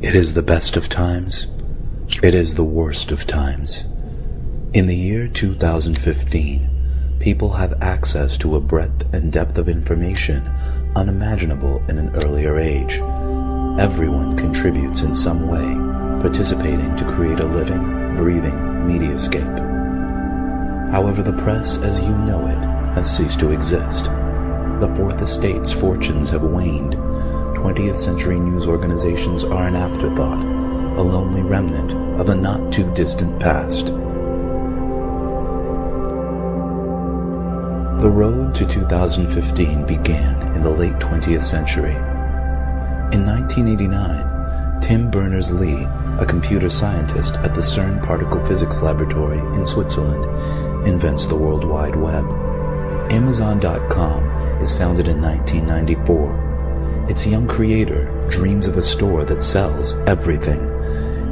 It is the best of times. It is the worst of times. In the year 2015, people have access to a breadth and depth of information unimaginable in an earlier age. Everyone contributes in some way, participating to create a living, breathing mediascape. However, the press as you know it has ceased to exist. The Fourth Estate's fortunes have waned. 20th century news organizations are an afterthought, a lonely remnant of a not-too-distant past. The road to 2015 began in the late 20th century. In 1989, Tim Berners-Lee, a computer scientist at the CERN Particle Physics Laboratory in Switzerland, invents the World Wide Web. Amazon.com is founded in 1994. Its young creator dreams of a store that sells everything.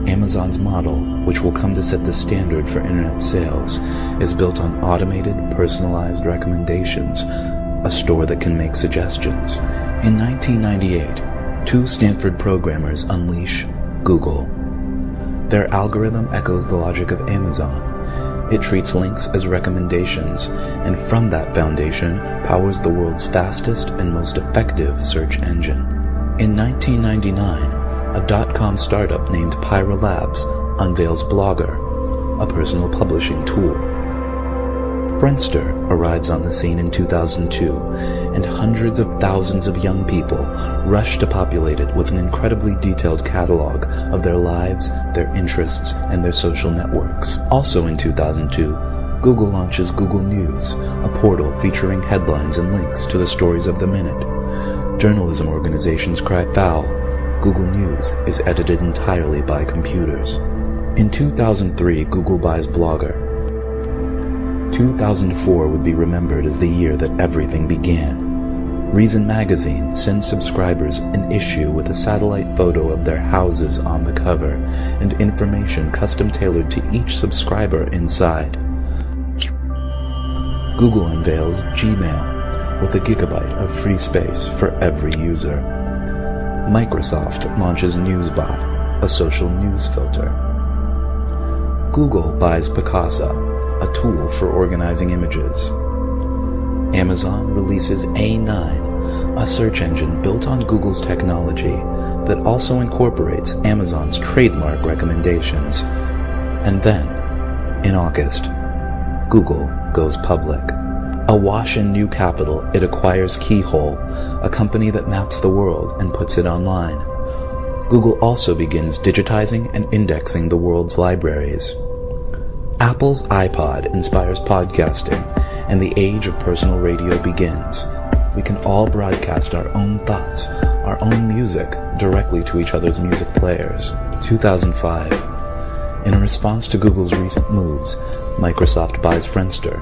Amazon's model, which will come to set the standard for internet sales, is built on automated, personalized recommendations, a store that can make suggestions. In 1998, two Stanford programmers unleash Google. Their algorithm echoes the logic of Amazon. It treats links as recommendations, and from that foundation powers the world's fastest and most effective search engine. In 1999, a dot-com startup named Pyra Labs unveils Blogger, a personal publishing tool. Friendster arrives on the scene in 2002, and hundreds of thousands of young people rush to populate it with an incredibly detailed catalog of their lives, their interests, and their social networks. Also in 2002, Google launches Google News, a portal featuring headlines and links to the stories of the minute. Journalism organizations cry foul. Google News is edited entirely by computers. In 2003, Google buys Blogger. 2004 would be remembered as the year that everything began. Reason magazine sends subscribers an issue with a satellite photo of their houses on the cover and information custom-tailored to each subscriber inside. Google unveils Gmail with a gigabyte of free space for every user. Microsoft launches Newsbot, a social news filter. Google buys Picasa, a tool for organizing images. Amazon releases A9, a search engine built on Google's technology that also incorporates Amazon's trademark recommendations. And then, in August, Google goes public. Awash in new capital, it acquires Keyhole, a company that maps the world and puts it online. Google also begins digitizing and indexing the world's libraries. Apple's iPod inspires podcasting, and the age of personal radio begins. We can all broadcast our own thoughts, our own music, directly to each other's music players. 2005. In a response to Google's recent moves, Microsoft buys Friendster.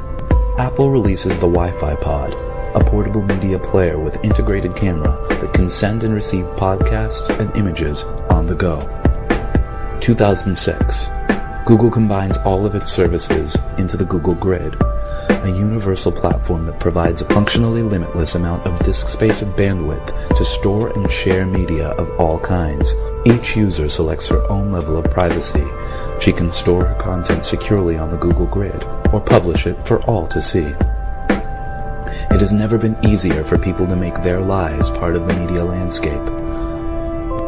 Apple releases the Wi-Fi Pod, a portable media player with integrated camera that can send and receive podcasts and images on the go. 2006. Google combines all of its services into the Google Grid, a universal platform that provides a functionally limitless amount of disk space and bandwidth to store and share media of all kinds. Each user selects her own level of privacy. She can store her content securely on the Google Grid, or publish it for all to see. It has never been easier for people to make their lives part of the media landscape.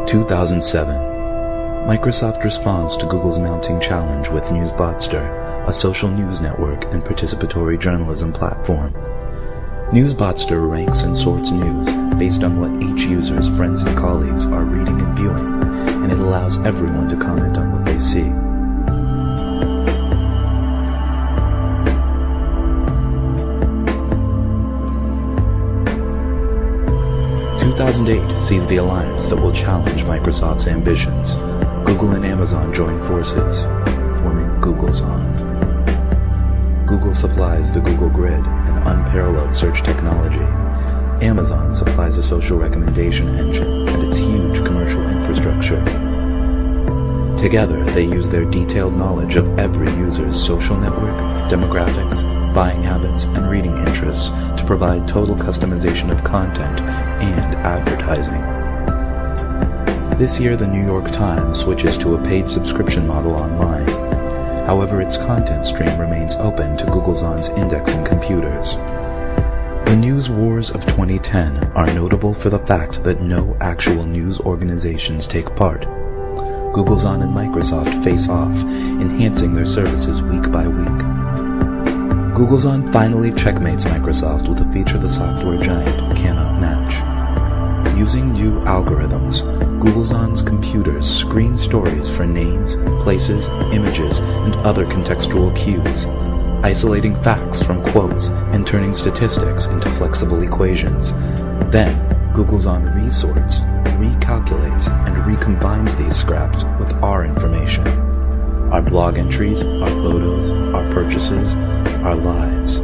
2007. Microsoft responds to Google's mounting challenge with Newsbotster, a social news network and participatory journalism platform. Newsbotster ranks and sorts news based on what each user's friends and colleagues are reading and viewing, and it allows everyone to comment on what they see. In 2008 sees the alliance that will challenge Microsoft's ambitions. Google and Amazon join forces, forming Google's On. Google supplies the Google Grid, an unparalleled search technology. Amazon supplies a social recommendation engine and its huge commercial infrastructure. Together, they use their detailed knowledge of every user's social network, demographics, buying habits, and reading interests to provide total customization of content and advertising. This year, the New York Times switches to a paid subscription model online. However, its content stream remains open to Googleson's indexing computers. The news wars of 2010 are notable for the fact that no actual news organizations take part. Googlezon and Microsoft face off, enhancing their services week by week. Googlezon finally checkmates Microsoft with a feature the software giant cannot match. Using new algorithms, Googlezon's computers screen stories for names, places, images, and other contextual cues, isolating facts from quotes and turning statistics into flexible equations. Then, Googlezon resorts, recalculates, and recombines these scraps with our information. Our blog entries, our photos, our purchases, our lives.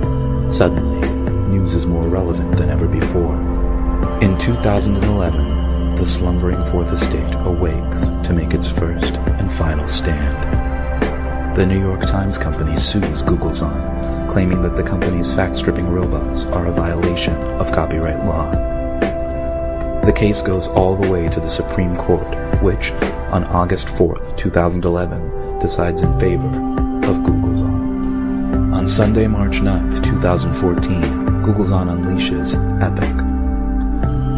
Suddenly, news is more relevant than ever before. In 2011, the slumbering Fourth Estate awakes to make its first and final stand. The New York Times Company sues Googlezon, claiming that the company's fact-stripping robots are a violation of copyright law. The case goes all the way to the Supreme Court, which, on August 4th, 2011, decides in favor of Googlezon. On Sunday, March 9th, 2014, Googlezon unleashes Epic.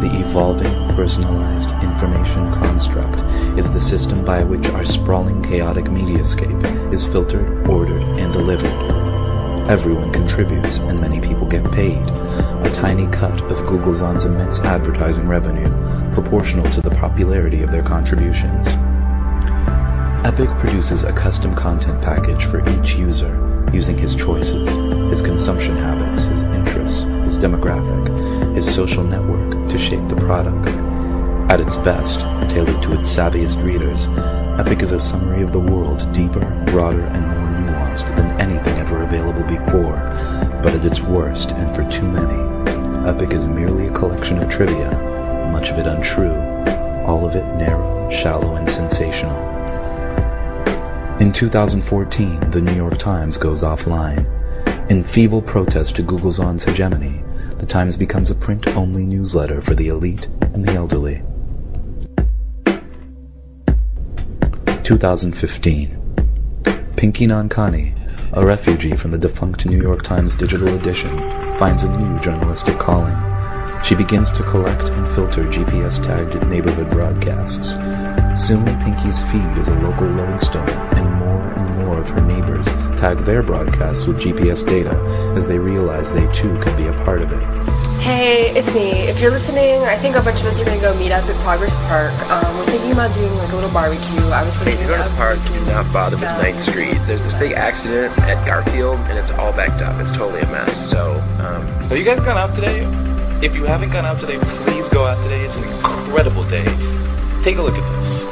The evolving, personalized information construct is the system by which our sprawling, chaotic mediascape is filtered, ordered, and delivered. Everyone contributes, and many people get paid, a tiny cut of Googlezon's immense advertising revenue, proportional to the popularity of their contributions. Epic produces a custom content package for each user, using his choices, his consumption habits, his interests, his demographic, his social network to shape the product. At its best, tailored to its savviest readers, Epic is a summary of the world deeper, broader, and more nuanced than anything ever available before. But at its worst, and for too many, Epic is merely a collection of trivia, much of it untrue, all of it narrow, shallow, and sensational. In 2014, the New York Times goes offline. In feeble protest to Googlezon's hegemony, the Times becomes a print-only newsletter for the elite and the elderly. 2015. Pinky Nankani, a refugee from the defunct New York Times digital edition, finds a new journalistic calling. She begins to collect and filter GPS-tagged neighborhood broadcasts. Soon, Pinky's feed is a local lodestone, and more of her neighbors tag their broadcasts with GPS data as they realize they too can be a part of it. Hey, it's me. If you're listening, I think a bunch of us are going to go meet up at Progress Park. We're thinking about doing like a little barbecue. I was thinking if you go to the park, do not bother with 9th Street. There's this big accident at Garfield, and it's all backed up. It's totally a mess. So, Have you guys gone out today? If you haven't gone out today, please go out today. It's an incredible day. Take a look at this.